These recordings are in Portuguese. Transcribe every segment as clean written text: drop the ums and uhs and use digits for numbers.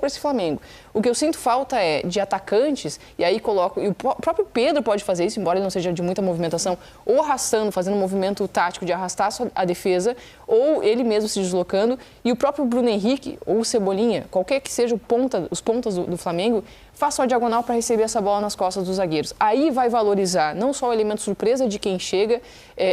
para esse Flamengo. O que eu sinto falta é de atacantes, e aí coloco, e o próprio Pedro pode fazer isso, embora ele não seja de muita movimentação, ou arrastando, fazendo um movimento tático de arrastar a defesa, ou ele mesmo se deslocando, e o próprio Bruno Henrique, ou o Cebolinha, qualquer que seja os pontas do Flamengo, faça uma diagonal para receber essa bola nas costas dos zagueiros. Aí vai valorizar não só o elemento surpresa de quem chega,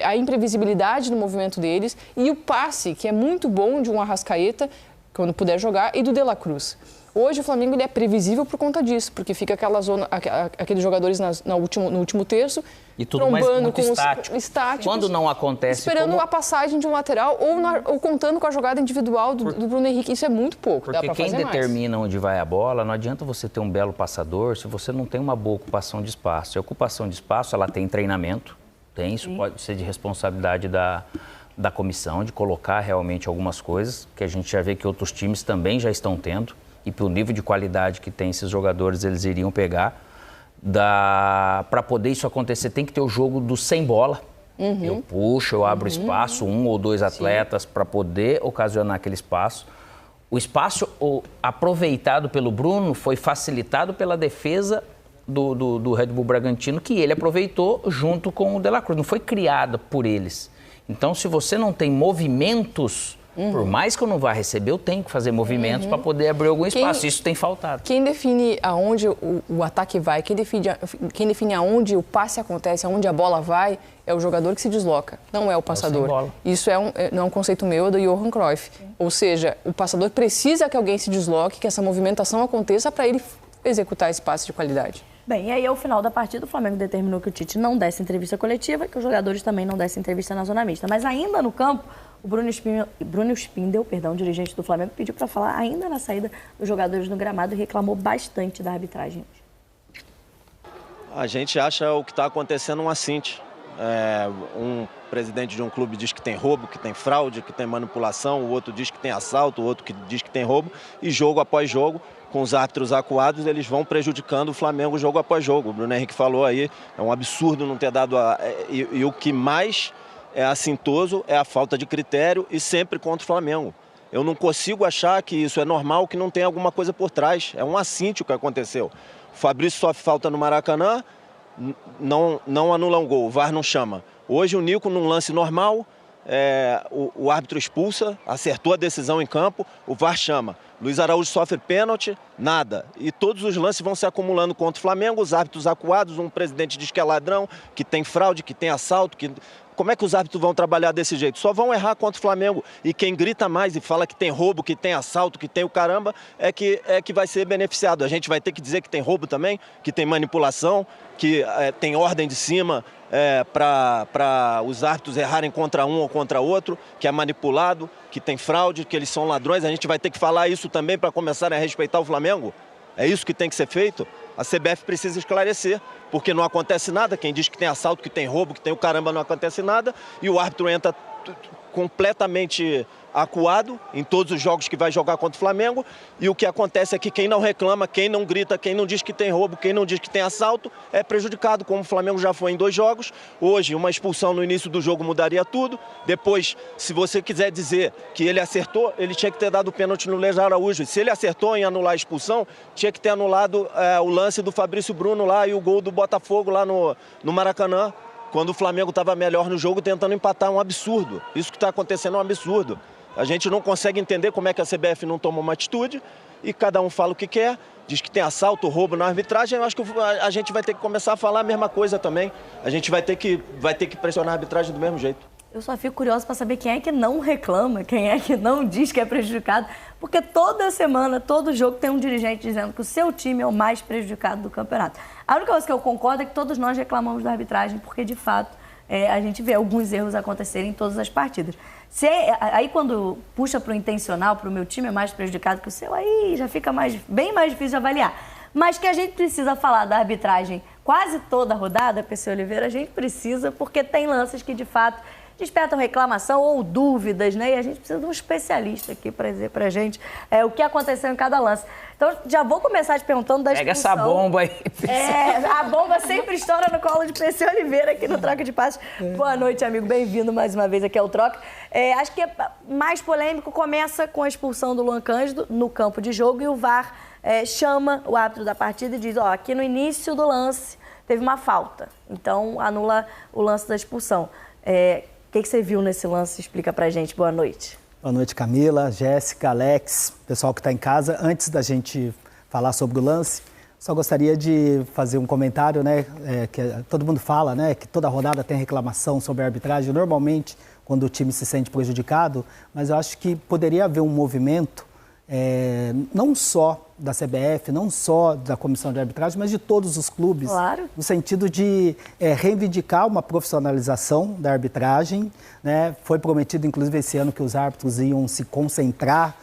a imprevisibilidade no movimento deles e o passe, que é muito bom de um Arrascaeta, quando puder jogar, e do De La Cruz. Hoje o Flamengo ele é previsível por conta disso, porque fica aquela zona, aqueles jogadores no último terço, e tudo mais muito estáticos. Quando não acontece... Esperando a passagem de um lateral ou contando com a jogada individual do Bruno Henrique. Isso é muito pouco. Porque quem determina onde vai a bola, não adianta você ter um belo passador se você não tem uma boa ocupação de espaço. E a ocupação de espaço, ela tem treinamento, isso pode ser de responsabilidade da comissão, de colocar realmente algumas coisas, que a gente já vê que outros times também já estão tendo, e pelo nível de qualidade que tem esses jogadores, eles iriam pegar. Para poder isso acontecer, tem que ter o jogo do sem bola. Eu puxo, eu abro espaço, um ou dois atletas para poder ocasionar aquele espaço. O espaço aproveitado pelo Bruno foi facilitado pela defesa do Red Bull Bragantino, que ele aproveitou junto com o De La Cruz. Não foi criada por eles. Então, se você não tem movimentos... Por mais que eu não vá receber, eu tenho que fazer movimentos para poder abrir algum espaço. Isso tem faltado. Quem define aonde o ataque vai, quem define aonde o passe acontece, aonde a bola vai, é o jogador que se desloca, não é o passador. Isso não é um conceito meu, é do Johan Cruyff. Ou seja, o passador precisa que alguém se desloque, que essa movimentação aconteça para ele executar esse passe de qualidade. Bem, e aí ao final da partida o Flamengo determinou que o Tite não desse entrevista coletiva e que os jogadores também não dessem entrevista na zona mista. Mas ainda no campo, o Bruno Spindel, dirigente do Flamengo, pediu para falar ainda na saída dos jogadores no gramado e reclamou bastante da arbitragem. A gente acha o que está acontecendo um assinte. Um presidente de um clube diz que tem roubo, que tem fraude, que tem manipulação, o outro diz que tem assalto, o outro que diz que tem roubo, e jogo após jogo, com os árbitros acuados, eles vão prejudicando o Flamengo jogo após jogo. O Bruno Henrique falou aí, é um absurdo não ter dado... E o que mais é assintoso é a falta de critério e sempre contra o Flamengo. Eu não consigo achar que isso é normal, que não tem alguma coisa por trás. É um assinte o que aconteceu. O Fabrício sofre falta no Maracanã, não anula um gol, o VAR não chama. Hoje o Nico, num lance normal, o árbitro expulsa, acertou a decisão em campo, o VAR chama. Luiz Araújo sofre pênalti, nada. E todos os lances vão se acumulando contra o Flamengo, os árbitros acuados, um presidente diz que é ladrão, que tem fraude, que tem assalto, que... Como é que os árbitros vão trabalhar desse jeito? Só vão errar contra o Flamengo. E quem grita mais e fala que tem roubo, que tem assalto, que tem o caramba, é que vai ser beneficiado. A gente vai ter que dizer que tem roubo também, que tem manipulação, que tem ordem de cima para os árbitros errarem contra um ou contra outro, que é manipulado, que tem fraude, que eles são ladrões. A gente vai ter que falar isso também para começarem a respeitar o Flamengo? É isso que tem que ser feito? A CBF precisa esclarecer, porque não acontece nada. Quem diz que tem assalto, que tem roubo, que tem o caramba, não acontece nada. E o árbitro entra completamente acuado em todos os jogos que vai jogar contra o Flamengo. E o que acontece é que quem não reclama, quem não grita, quem não diz que tem roubo, quem não diz que tem assalto, é prejudicado, como o Flamengo já foi em 2 jogos. Hoje, uma expulsão no início do jogo mudaria tudo. Depois, se você quiser dizer que ele acertou, ele tinha que ter dado o pênalti no Luiz Araújo. E se ele acertou em anular a expulsão, tinha que ter anulado o lance do Fabrício Bruno lá e o gol do Botafogo lá no Maracanã, quando o Flamengo estava melhor no jogo, tentando empatar. Um absurdo. Isso que está acontecendo é um absurdo. A gente não consegue entender como é que a CBF não toma uma atitude e cada um fala o que quer, diz que tem assalto, roubo na arbitragem. Eu acho que a gente vai ter que começar a falar a mesma coisa também. A gente vai ter que pressionar a arbitragem do mesmo jeito. Eu só fico curiosa para saber quem é que não reclama, quem é que não diz que é prejudicado, porque toda semana, todo jogo tem um dirigente dizendo que o seu time é o mais prejudicado do campeonato. A única coisa que eu concordo é que todos nós reclamamos da arbitragem, porque de fato a gente vê alguns erros acontecerem em todas as partidas. Aí quando puxa para o intencional, para o meu time é mais prejudicado que o seu, aí já fica bem mais difícil de avaliar. Mas que a gente precisa falar da arbitragem quase toda a rodada, PC Oliveira, a gente precisa, porque tem lances que de fato despertam reclamação ou dúvidas, né? E a gente precisa de um especialista aqui para dizer pra gente o que aconteceu em cada lance. Então, já vou começar te perguntando da expulsão. Pega essa bomba aí. A bomba sempre estoura no colo de PC Oliveira aqui no Troca de Passes. Boa noite, amigo. Bem-vindo mais uma vez aqui ao Troca. Acho que mais polêmico começa com a expulsão do Luan Cândido no campo de jogo e o VAR chama o árbitro da partida e diz, aqui no início do lance teve uma falta, então anula o lance da expulsão. O que você viu nesse lance? Explica pra gente. Boa noite. Boa noite, Camila, Jéssica, Alex, pessoal que está em casa. Antes da gente falar sobre o lance, só gostaria de fazer um comentário, né? Que todo mundo fala, né? Que toda rodada tem reclamação sobre a arbitragem, normalmente quando o time se sente prejudicado, mas eu acho que poderia haver um movimento, não só da CBF, não só da comissão de arbitragem, mas de todos os clubes, claro, no sentido de reivindicar uma profissionalização da arbitragem, né? Foi prometido, inclusive, esse ano que os árbitros iam se concentrar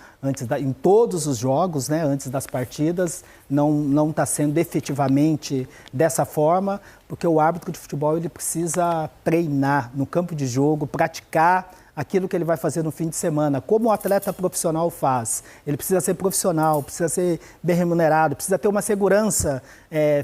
em todos os jogos, né, antes das partidas. Não está sendo efetivamente dessa forma, porque o árbitro de futebol ele precisa treinar no campo de jogo, praticar aquilo que ele vai fazer no fim de semana, como o atleta profissional faz. Ele precisa ser profissional, precisa ser bem remunerado, precisa ter uma segurança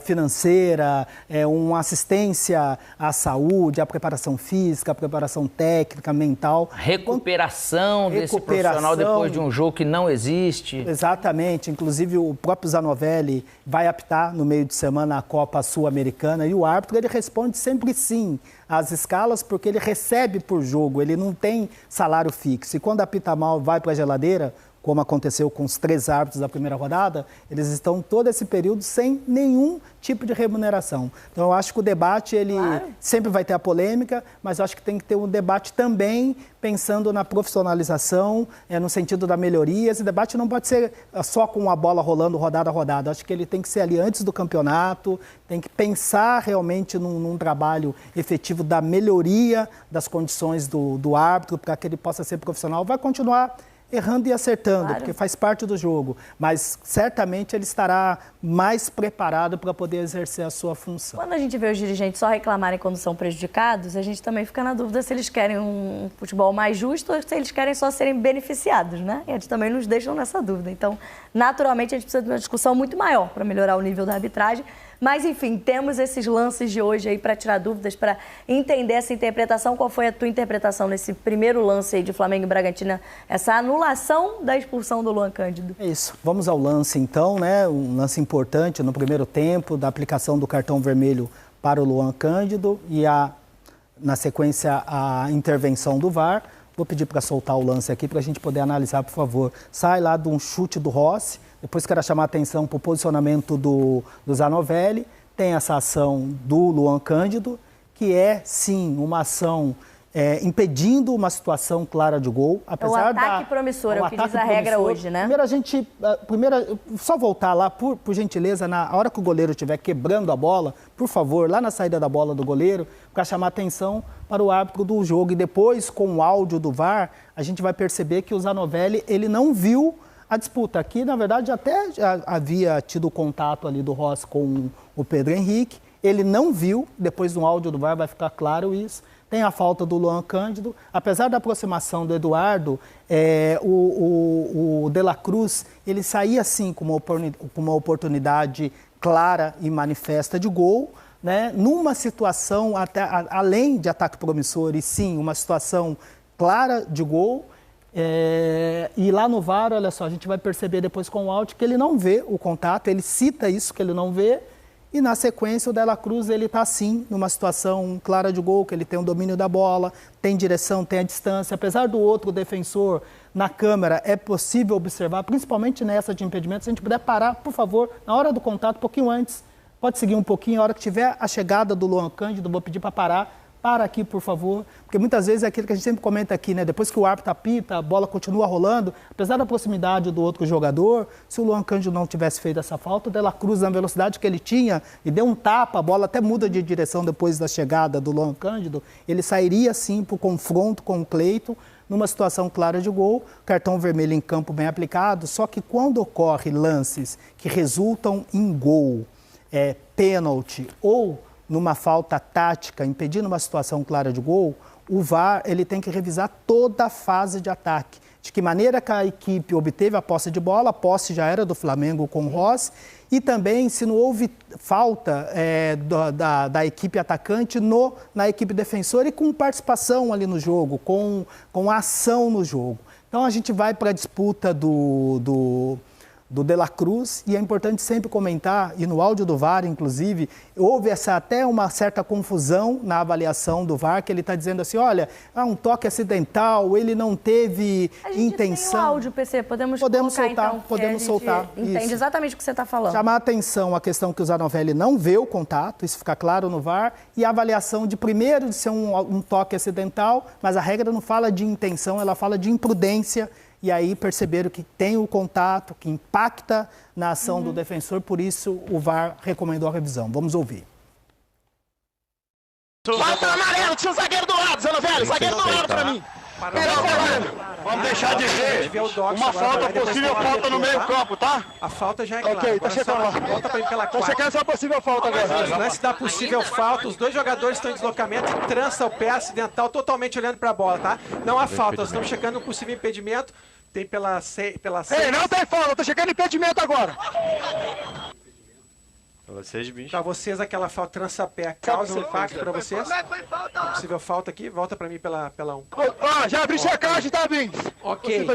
financeira, uma assistência à saúde, à preparação física, à preparação técnica, mental. Recuperação desse profissional depois de um jogo que não existe. Exatamente. Inclusive, o próprio Zanovelli vai apitar no meio de semana a Copa Sul-Americana e o árbitro ele responde sempre sim às escalas, porque ele recebe por jogo, ele não tem salário fixo. E quando apita mal, vai para a geladeira, como aconteceu com os 3 árbitros da primeira rodada, eles estão todo esse período sem nenhum tipo de remuneração. Então, eu acho que o debate, ele sempre vai ter a polêmica, mas eu acho que tem que ter um debate também pensando na profissionalização, no sentido da melhoria. Esse debate não pode ser só com a bola rolando rodada a rodada. Acho que ele tem que ser ali antes do campeonato, tem que pensar realmente num trabalho efetivo da melhoria das condições do árbitro, para que ele possa ser profissional. Vai continuar errando e acertando, porque faz parte do jogo, mas certamente ele estará mais preparado para poder exercer a sua função. Quando a gente vê os dirigentes só reclamarem quando são prejudicados, a gente também fica na dúvida se eles querem um futebol mais justo ou se eles querem só serem beneficiados, né? E eles também nos deixam nessa dúvida. Então, naturalmente, a gente precisa de uma discussão muito maior para melhorar o nível da arbitragem. Mas, enfim, temos esses lances de hoje aí para tirar dúvidas, para entender essa interpretação. Qual foi a tua interpretação nesse primeiro lance aí de Flamengo e Bragantino, essa anulação da expulsão do Luan Cândido? É isso. Vamos ao lance, então, né? Um lance importante no primeiro tempo, da aplicação do cartão vermelho para o Luan Cândido e, na sequência, a intervenção do VAR. Vou pedir para soltar o lance aqui para a gente poder analisar, por favor. Sai lá de um chute do Rossi. Depois quero chamar a atenção para o posicionamento do Zanovelli. Tem essa ação do Luan Cândido, que é, sim, uma ação impedindo uma situação clara de gol. Apesar o ataque promissor, é o que diz a regra hoje, né? Só voltar lá, por gentileza, na hora que o goleiro estiver quebrando a bola, por favor, lá na saída da bola do goleiro, para chamar a atenção para o árbitro do jogo. E depois, com o áudio do VAR, a gente vai perceber que o Zanovelli, ele não viu a disputa. Aqui, na verdade, até já havia tido contato ali do Rossi com o Pedro Henrique. Ele não viu, depois do áudio do VAR vai ficar claro isso. Tem a falta do Luan Cândido. Apesar da aproximação do Eduardo, o De La Cruz, ele saía sim com uma oportunidade clara e manifesta de gol, né? Numa situação, até, além de ataque promissor, e sim, uma situação clara de gol. E lá no VAR, olha só, a gente vai perceber depois com o áudio que ele não vê o contato, ele cita isso que ele não vê, e na sequência o De La Cruz, ele está sim numa situação clara de gol, que ele tem o domínio da bola, tem direção, tem a distância. Apesar do outro defensor na câmera, é possível observar, principalmente nessa de impedimento, se a gente puder parar, por favor, na hora do contato, um pouquinho antes, pode seguir um pouquinho, a hora que tiver a chegada do Luan Cândido, vou pedir para parar. Para aqui, por favor, porque muitas vezes é aquilo que a gente sempre comenta aqui, né? Depois que o árbitro apita, a bola continua rolando, apesar da proximidade do outro jogador, se o Luan Cândido não tivesse feito essa falta, o De La Cruz, na velocidade que ele tinha, e deu um tapa, a bola até muda de direção depois da chegada do Luan Cândido, ele sairia sim para o confronto com o Cleiton, numa situação clara de gol, cartão vermelho em campo bem aplicado, só que quando ocorre lances que resultam em gol, pênalti ou numa falta tática, impedindo uma situação clara de gol, o VAR ele tem que revisar toda a fase de ataque. De que maneira que a equipe obteve a posse de bola, a posse já era do Flamengo com o Rossi, e também se não houve falta da equipe atacante na equipe defensora e com participação ali no jogo, com ação no jogo. Então a gente vai para a disputa do De La Cruz, e é importante sempre comentar, e no áudio do VAR, inclusive, houve até uma certa confusão na avaliação do VAR, que ele está dizendo assim, olha, um toque acidental, ele não teve intenção. Tem o áudio, PC, podemos soltar, então, podemos soltar. Entende isso. exatamente o que você está falando. Chamar a atenção a questão que o Zanovelli não vê o contato, isso fica claro no VAR, e a avaliação de primeiro de ser um toque acidental, mas a regra não fala de intenção, ela fala de imprudência. E aí perceberam que tem o contato, que impacta na ação do defensor, por isso o VAR recomendou a revisão. Vamos ouvir. Vai para amarelo, tinha o zagueiro do lado, Zanovelli, zagueiro do lado para mim. Vamos deixar de ver uma falta, possível falta no meio campo, tá? A falta já é clara. Ok, tá chegando lá. Volta para pela 4. Você quer essa possível falta agora? No lance da possível falta, os dois jogadores estão em deslocamento, trança o pé acidental, totalmente olhando para a bola, tá? Não há falta, nós estamos checando um possível impedimento. Tem pela C. Ei, não tem falta, eu tô checando impedimento agora. Pra vocês, bicho. Pra vocês, aquela falta trança-pé causa impacto pra vocês? Possível falta aqui, volta pra mim pela 1. Já abri checagem, tá, Bins? Ok.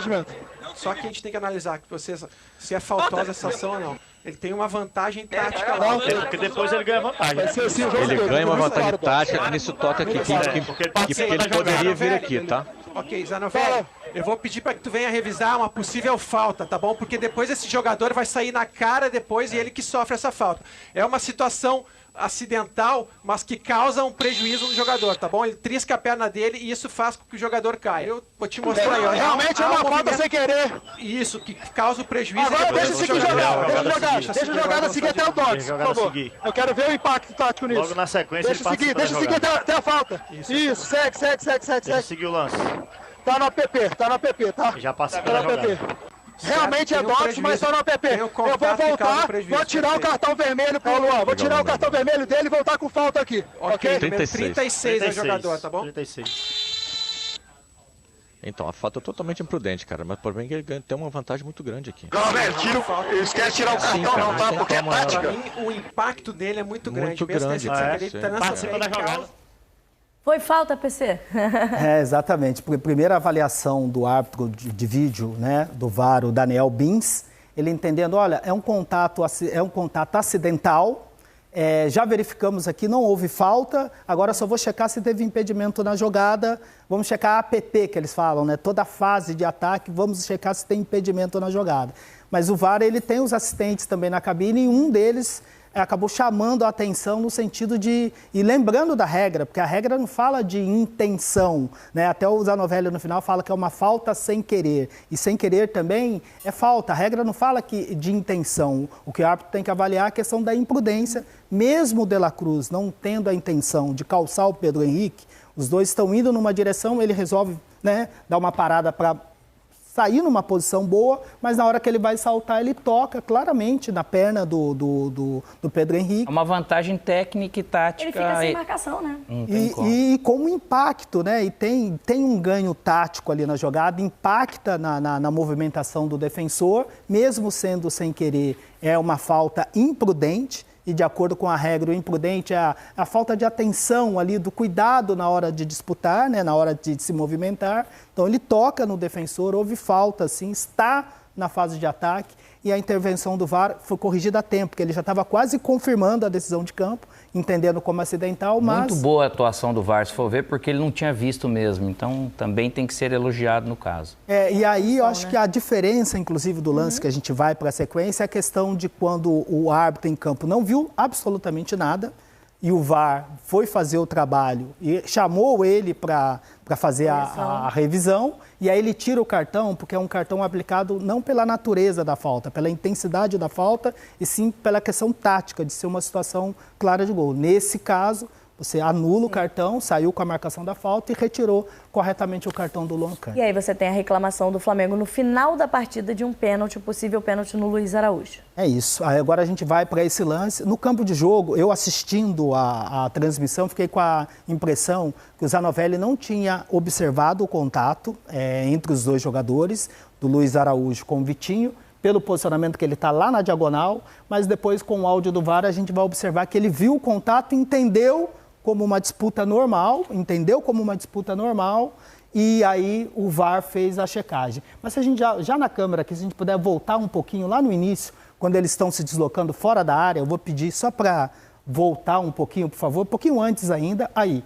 Só que a gente tem que analisar que vocês, se é faltosa essa ação ou não. Ele tem uma vantagem tática lá. Porque depois ele ganha vantagem. Ele ganha uma vantagem tática nesse toque aqui, que ele poderia vir aqui, tá? Ok, Zanovelli, eu vou pedir para que tu venha revisar uma possível falta, tá bom? Porque depois esse jogador vai sair na cara depois e ele que sofre essa falta. É uma situação acidental, mas que causa um prejuízo no jogador, tá bom? Ele trisca a perna dele e isso faz com que o jogador caia. Eu vou te mostrar aí, ó. Realmente é uma falta sem querer. Isso, que causa o prejuízo. Agora deixa o Siquinho jogar, deixa a jogada seguir até o toque, por favor. Eu quero ver o impacto tático nisso. Logo na sequência deixa ele seguir até a falta. Isso, segue. Deixa seguir o lance. Tá no app, tá? Já passou pela jogada. Realmente é boxe, mas só no app. Eu vou voltar, vou tirar o cartão vermelho pro Luan. Vou tirar o cartão vermelho dele e voltar com falta aqui. Ok? 36 é o jogador, tá bom? 36. Então, a falta é totalmente imprudente, cara. Mas o problema é que ele tem uma vantagem muito grande aqui. Não, velho, esquece de tirar o cartão não, tá? Porque é tática. Pra mim, o impacto dele é muito grande. Participa da jogada. Foi falta, PC? Exatamente. Primeira avaliação do árbitro de vídeo, né, do VAR, o Daniel Bins, ele entendendo, olha, é um contato acidental, já verificamos aqui, não houve falta, agora só vou checar se teve impedimento na jogada, vamos checar a APP, que eles falam, né, toda a fase de ataque, vamos checar se tem impedimento na jogada. Mas o VAR, ele tem os assistentes também na cabine e um deles acabou chamando a atenção no sentido de... E lembrando da regra, porque a regra não fala de intenção, né? Até o Zanovelli no final fala que é uma falta sem querer. E sem querer também é falta. A regra não fala de intenção. O que o árbitro tem que avaliar é a questão da imprudência. Mesmo o De La Cruz não tendo a intenção de calçar o Pedro Henrique, os dois estão indo numa direção, ele resolve, né, dar uma parada para sair numa posição boa, mas na hora que ele vai saltar, ele toca claramente na perna do Pedro Henrique. É uma vantagem técnica e tática. Ele fica sem marcação, né? E como impacto, né? E tem um ganho tático ali na jogada, impacta na movimentação do defensor, mesmo sendo sem querer, é uma falta imprudente. E de acordo com a regra, o imprudente é a falta de atenção ali, do cuidado na hora de disputar, né, na hora de se movimentar. Então ele toca no defensor, houve falta, sim, está na fase de ataque e a intervenção do VAR foi corrigida a tempo, porque ele já estava quase confirmando a decisão de campo, entendendo como acidental, mas... Muito boa a atuação do VAR, se for ver, porque ele não tinha visto mesmo, então também tem que ser elogiado no caso. E aí eu acho que a diferença, inclusive, do lance que a gente vai para a sequência é a questão de quando o árbitro em campo não viu absolutamente nada e o VAR foi fazer o trabalho e chamou ele para fazer a revisão, e aí ele tira o cartão, porque é um cartão aplicado não pela natureza da falta, pela intensidade da falta, e sim pela questão tática, de ser uma situação clara de gol. Nesse caso, você anula o cartão, saiu com a marcação da falta e retirou corretamente o cartão do Luan Cândido. E aí você tem a reclamação do Flamengo no final da partida de um pênalti, possível pênalti no Luiz Araújo. É isso. Aí agora a gente vai para esse lance. No campo de jogo, eu assistindo a transmissão, fiquei com a impressão que o Zanovelli não tinha observado o contato entre os dois jogadores, do Luiz Araújo com o Vitinho, pelo posicionamento que ele está lá na diagonal, mas depois com o áudio do VAR a gente vai observar que ele viu o contato, entendeu como uma disputa normal, e aí o VAR fez a checagem. Mas se a gente já na câmera aqui, se a gente puder voltar um pouquinho lá no início, quando eles estão se deslocando fora da área, eu vou pedir só para voltar um pouquinho, por favor, um pouquinho antes ainda, aí,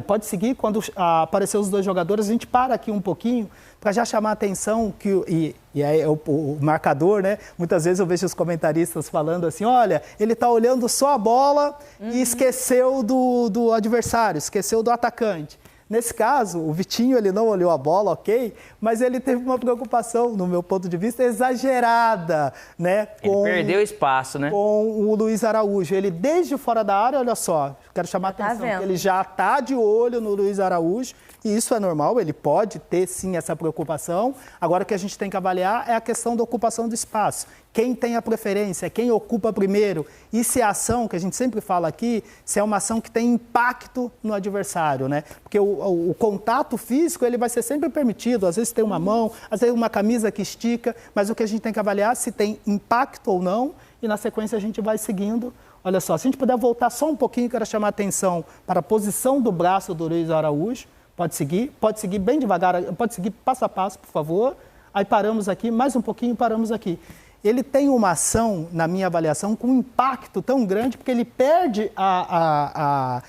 pode seguir, quando aparecer os dois jogadores, a gente para aqui um pouquinho, para já chamar a atenção, e aí o marcador, né? Muitas vezes eu vejo os comentaristas falando assim, olha, ele está olhando só a bola e esqueceu do adversário, esqueceu do atacante. Nesse caso, o Vitinho, ele não olhou a bola, ok, mas ele teve uma preocupação, no meu ponto de vista, exagerada, né? Ele perdeu espaço, né? Com o Luiz Araújo. Ele, desde fora da área, olha só, quero chamar a atenção, que ele já está de olho no Luiz Araújo, e isso é normal, ele pode ter, sim, essa preocupação. Agora, o que a gente tem que avaliar é a questão da ocupação do espaço. Quem tem a preferência, quem ocupa primeiro, e se a ação, que a gente sempre fala aqui, se é uma ação que tem impacto no adversário, né? Porque o contato físico, ele vai ser sempre permitido, às vezes tem uma mão, às vezes uma camisa que estica, mas o que a gente tem que avaliar é se tem impacto ou não, e na sequência a gente vai seguindo. Olha só, se a gente puder voltar só um pouquinho, quero chamar a atenção para a posição do braço do Luiz Araújo. Pode seguir bem devagar, pode seguir passo a passo, por favor. Aí paramos aqui, mais um pouquinho, paramos aqui. Ele tem uma ação, na minha avaliação, com um impacto tão grande, porque ele perde a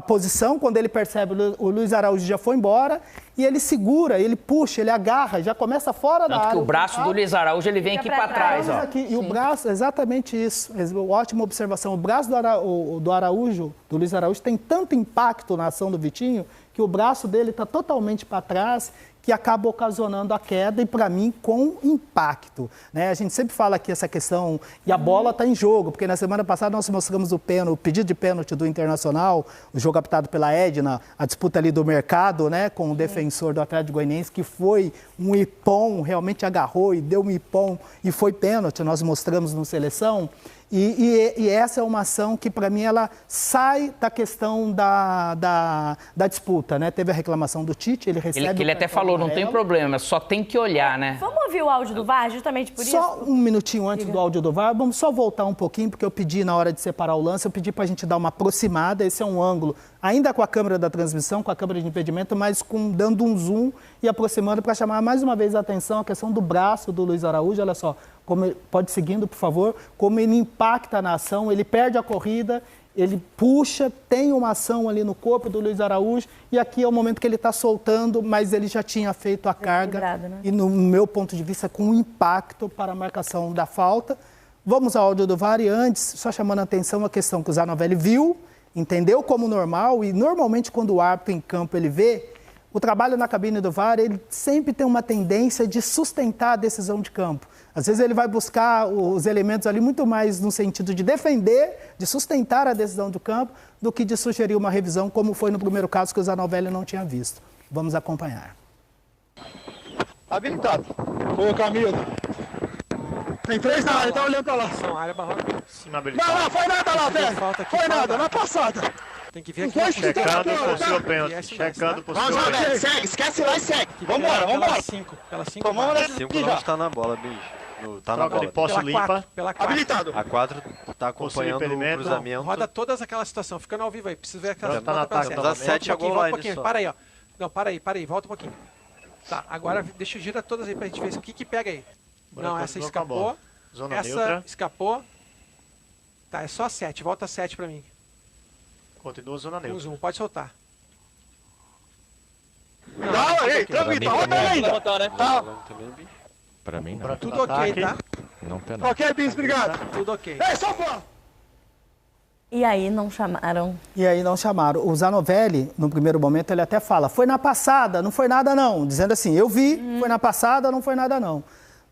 posição, quando ele percebe o Luiz Araújo já foi embora, e ele segura, ele puxa, ele agarra, já começa fora da área. Tanto que o braço do Luiz Araújo, ele vem aqui para trás, ó. Aqui, e o braço, exatamente isso, ótima observação. O braço do Araújo, do Luiz Araújo, tem tanto impacto na ação do Vitinho, que o braço dele está totalmente para trás, que acaba ocasionando a queda, e para mim, com impacto, né? A gente sempre fala aqui essa questão, e a bola está em jogo, porque na semana passada nós mostramos o pedido de pênalti do Internacional, o jogo apitado pela Edna, a disputa ali do mercado, né, com o defensor do Atlético Goianiense, que foi um ipom, realmente agarrou e deu um ipom, e foi pênalti, nós mostramos no Seleção. E essa é uma ação que, para mim, ela sai da questão da disputa, né? Teve a reclamação do Tite, ele recebe... Ele até falou, não tem problema, só tem que olhar, né? Vamos ouvir o áudio do VAR, justamente por isso? Só um minutinho antes do áudio do VAR, vamos só voltar um pouquinho, porque eu pedi, na hora de separar o lance, eu pedi para a gente dar uma aproximada, esse é um ângulo, ainda com a câmera da transmissão, com a câmera de impedimento, mas dando um zoom e aproximando para chamar mais uma vez a atenção a questão do braço do Luiz Araújo, olha só. Pode seguindo, por favor, como ele impacta na ação, ele perde a corrida, ele puxa, tem uma ação ali no corpo do Luiz Araújo, e aqui é o momento que ele está soltando, mas ele já tinha feito a carga, né? E no meu ponto de vista, com impacto para a marcação da falta. Vamos ao áudio do VAR, e antes, só chamando a atenção a questão que o Zanovelli viu, entendeu como normal, e normalmente quando o árbitro em campo ele vê, o trabalho na cabine do VAR, ele sempre tem uma tendência de sustentar a decisão de campo. Às vezes ele vai buscar os elementos ali muito mais no sentido de defender, de sustentar a decisão do campo, do que de sugerir uma revisão, como foi no primeiro caso que o Zanovelli não tinha visto. Vamos acompanhar. Habilitado. Foi o Camilo. Tem 3 na área, tá olhando pra lá. Área barroca. Não, foi nada lá, velho. Foi nada, na passada. Tem que ver aqui. Checando possível pênalti. Checando possível pênalti. Vamos, segue, esquece lá e segue. Vambora. Pela 5. Pela 5 não está na bola, bicho. Tá na bola. De posse limpa. Pela 4. Habilitado. A 4 tá acompanhando o cruzamento. Roda todas aquelas situações, ficando ao vivo aí. Preciso ver aquela tá na ataque. Da 7 a gol line só. Para aí, ó. Não, para aí, volta um pouquinho. Tá, agora deixa eu girar todas aí pra gente ver o que pega aí. Não, essa escapou. Essa escapou. Tá, é só 7. Volta 7 pra mim. Continua zona neutra. Zoom, pode soltar. Não, aí, tranquilo, roda ainda. Tá. Pra mim não. Tudo ok, tá? Não tem nada. Ok, Bis, obrigado. Tudo ok. Ei, só fora. E aí não chamaram. O Zanovelli, no primeiro momento, ele até fala, foi na passada, não foi nada não. Dizendo assim, eu vi, foi na passada, não foi nada não.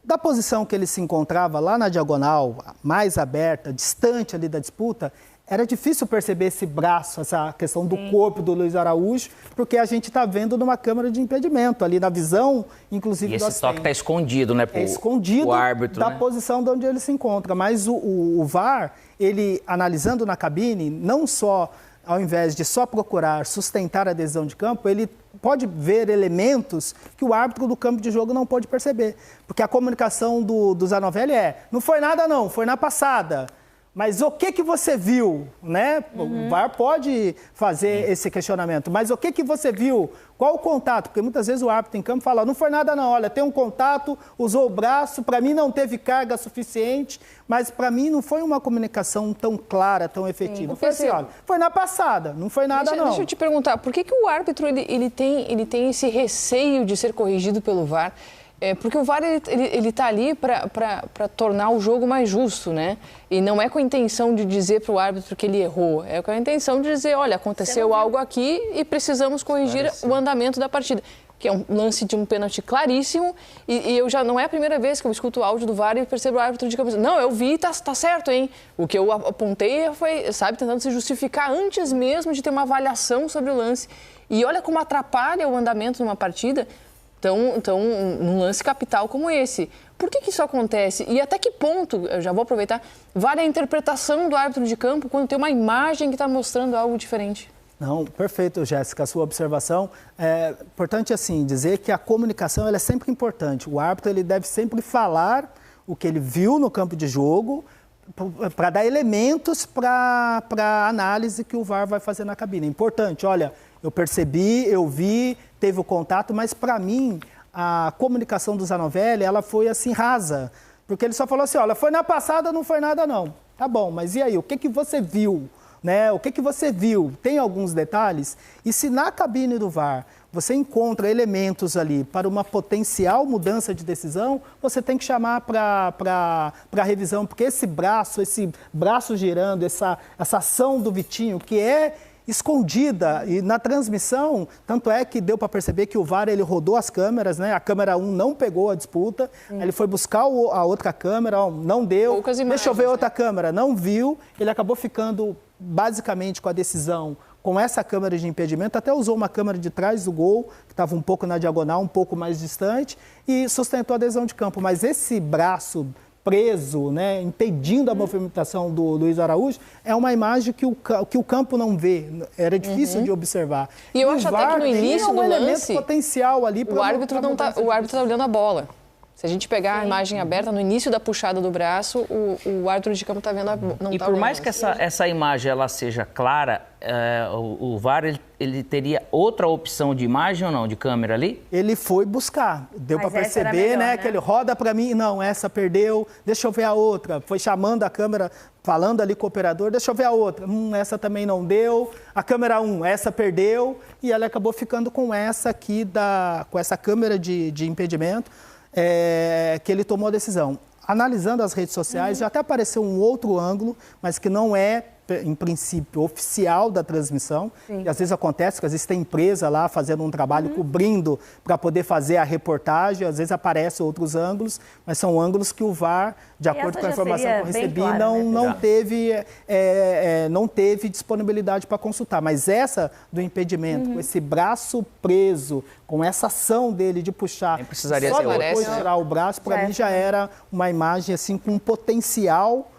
Da posição que ele se encontrava lá na diagonal, mais aberta, distante ali da disputa, era difícil perceber esse braço, essa questão do corpo do Luiz Araújo, porque a gente está vendo numa câmera de impedimento, ali na visão, inclusive, do assistente. E esse toque está escondido, né? É escondido árbitro, da né? posição de onde ele se encontra. Mas o VAR, ele analisando na cabine, não só, ao invés de só procurar sustentar a decisão de campo, ele pode ver elementos que o árbitro do campo de jogo não pode perceber. Porque a comunicação do Zanovelli não foi nada não, foi na passada. Mas o que você viu, né? O VAR pode fazer esse questionamento, mas o que você viu? Qual o contato? Porque muitas vezes o árbitro em campo fala, não foi nada não, olha, tem um contato, usou o braço, para mim não teve carga suficiente, mas para mim não foi uma comunicação tão clara, tão efetiva. Foi assim, olha, foi na passada, não foi nada não. Deixa eu te perguntar, por que o árbitro ele tem esse receio de ser corrigido pelo VAR? Porque o VAR ele está ali para tornar o jogo mais justo, né? E não é com a intenção de dizer para o árbitro que ele errou, é com a intenção de dizer, olha, aconteceu algo aqui e precisamos corrigir o andamento da partida. Que é um lance de um pênalti claríssimo e eu já não é a primeira vez que eu escuto o áudio do VAR e percebo o árbitro de campo. Não, eu vi, tá certo, hein? O que eu apontei foi, sabe, tentando se justificar antes mesmo de ter uma avaliação sobre o lance. E olha como atrapalha o andamento de uma partida. Então, num lance capital como esse. Por que isso acontece? E até que ponto, eu já vou aproveitar, vale a interpretação do árbitro de campo quando tem uma imagem que está mostrando algo diferente? Não, perfeito, Jéssica, a sua observação. É importante, assim, dizer que a comunicação ela é sempre importante. O árbitro ele deve sempre falar o que ele viu no campo de jogo para dar elementos para a análise que o VAR vai fazer na cabine. É importante, olha, eu percebi, eu vi, teve o contato, mas para mim a comunicação do Zanovelli, ela foi assim rasa, porque ele só falou assim, olha, foi na passada, não foi nada não. Tá bom, mas e aí, o que você viu? Né? O que você viu? Tem alguns detalhes? E se na cabine do VAR você encontra elementos ali para uma potencial mudança de decisão, você tem que chamar para revisão, porque esse braço girando, essa ação do Vitinho, que é escondida, e na transmissão, tanto é que deu para perceber que o VAR ele rodou as câmeras, né? A câmera 1 não pegou a disputa, ele foi buscar a outra câmera, não deu, poucas imagens, deixa eu ver outra câmera, não viu, ele acabou ficando basicamente com a decisão com essa câmera de impedimento, até usou uma câmera de trás do gol, que estava um pouco na diagonal, um pouco mais distante, e sustentou a adesão de campo, mas esse braço preso, né, impedindo a movimentação do Luiz Araújo, é uma imagem que o campo não vê. Era difícil de observar. E eu acho até que no início do lance, potencial ali o árbitro está olhando a bola. Se a gente pegar a imagem aberta, no início da puxada do braço, o árbitro de campo está vendo não E tá por vendo. mais que essa imagem ela seja clara, o VAR ele teria outra opção de imagem ou não, de câmera ali? Ele foi buscar, deu para perceber, melhor, né, que ele roda para mim, não, essa perdeu, deixa eu ver a outra. Foi chamando a câmera, falando ali com o operador, deixa eu ver a outra. Essa também não deu. A câmera 1, essa perdeu. E ela acabou ficando com essa aqui, com essa câmera de impedimento. Que ele tomou a decisão. Analisando as redes sociais, já até apareceu um outro ângulo, mas que não é, em princípio, oficial da transmissão. E às vezes acontece que às vezes tem empresa lá fazendo um trabalho cobrindo para poder fazer a reportagem, às vezes aparecem outros ângulos, mas são ângulos que o VAR, de acordo com a informação que eu recebi, não teve disponibilidade para consultar. Mas essa do impedimento, com esse braço preso, com essa ação dele de puxar, só depois tirar o braço, para mim já era uma imagem assim com um potencial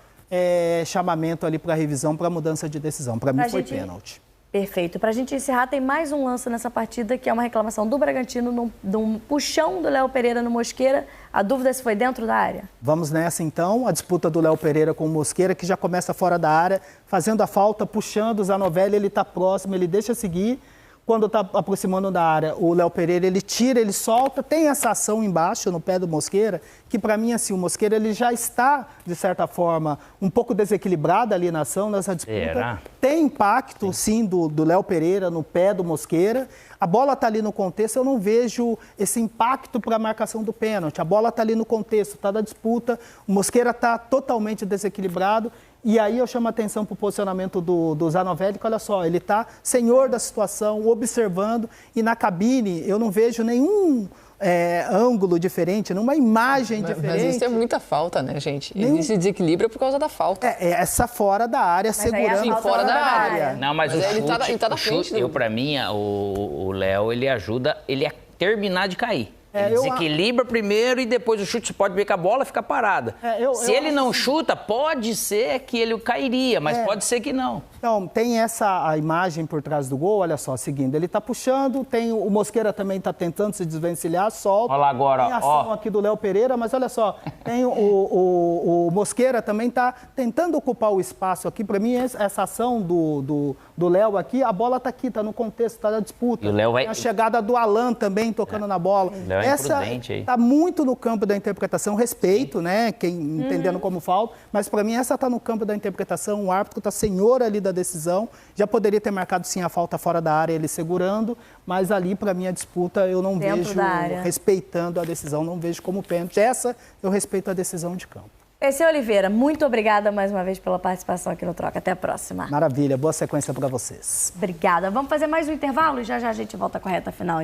chamamento ali para revisão, para mudança de decisão. Para mim foi pênalti. Perfeito. Para a gente encerrar, tem mais um lance nessa partida, que é uma reclamação do Bragantino de um puxão do Léo Pereira no Mosqueira. A dúvida é se foi dentro da área. Vamos nessa então, a disputa do Léo Pereira com o Mosqueira, que já começa fora da área, fazendo a falta, puxando o Zanovelli, ele está próximo, ele deixa seguir. Quando está aproximando da área, o Léo Pereira, ele tira, ele solta, tem essa ação embaixo, no pé do Mosqueira, que para mim, assim, o Mosqueira, ele já está, de certa forma, um pouco desequilibrado ali na ação, nessa disputa. Tem impacto, sim, do Léo Pereira no pé do Mosqueira. A bola está ali no contexto, eu não vejo esse impacto para a marcação do pênalti. A bola está ali no contexto, está da disputa, o Mosqueira está totalmente desequilibrado. E aí eu chamo a atenção para o posicionamento do Zanovelli, que olha só, ele está senhor da situação, observando, e na cabine eu não vejo nenhum ângulo diferente, numa imagem diferente. Mas isso é muita falta, né, gente? Esse desequilíbrio é por causa da falta. Essa fora da área, segurando fora da área. Não, mas o ele tá na frente. Pra mim, o Léo, ele ajuda ele a terminar de cair. Ele desequilibra primeiro e depois o chute, você pode ver que a bola fica parada. Se ele não chuta, pode ser que ele cairia, mas pode ser que não. Então, tem a imagem por trás do gol, olha só, seguindo. Ele tá puxando, tem o Mosqueira também tá tentando se desvencilhar, solta. Olha lá agora, tem a ação aqui do Léo Pereira, mas olha só, tem o Mosqueira também tá tentando ocupar o espaço aqui. Para mim, essa ação do Léo aqui, a bola tá aqui, tá no contexto, tá na disputa. E o Léo vai... Tem a chegada do Alan também tocando na bola. Essa tá muito no campo da interpretação, respeito, né? Quem entendendo como falta, mas para mim essa tá no campo da interpretação, o árbitro tá senhor ali da decisão, já poderia ter marcado sim a falta fora da área, ele segurando, mas ali para mim a disputa eu não vejo respeitando a decisão, não vejo como pênalti. Essa eu respeito a decisão de campo. Esse é Oliveira, muito obrigada mais uma vez pela participação aqui no Troca. Até a próxima. Maravilha, boa sequência para vocês. Obrigada. Vamos fazer mais um intervalo e já a gente volta com a reta final.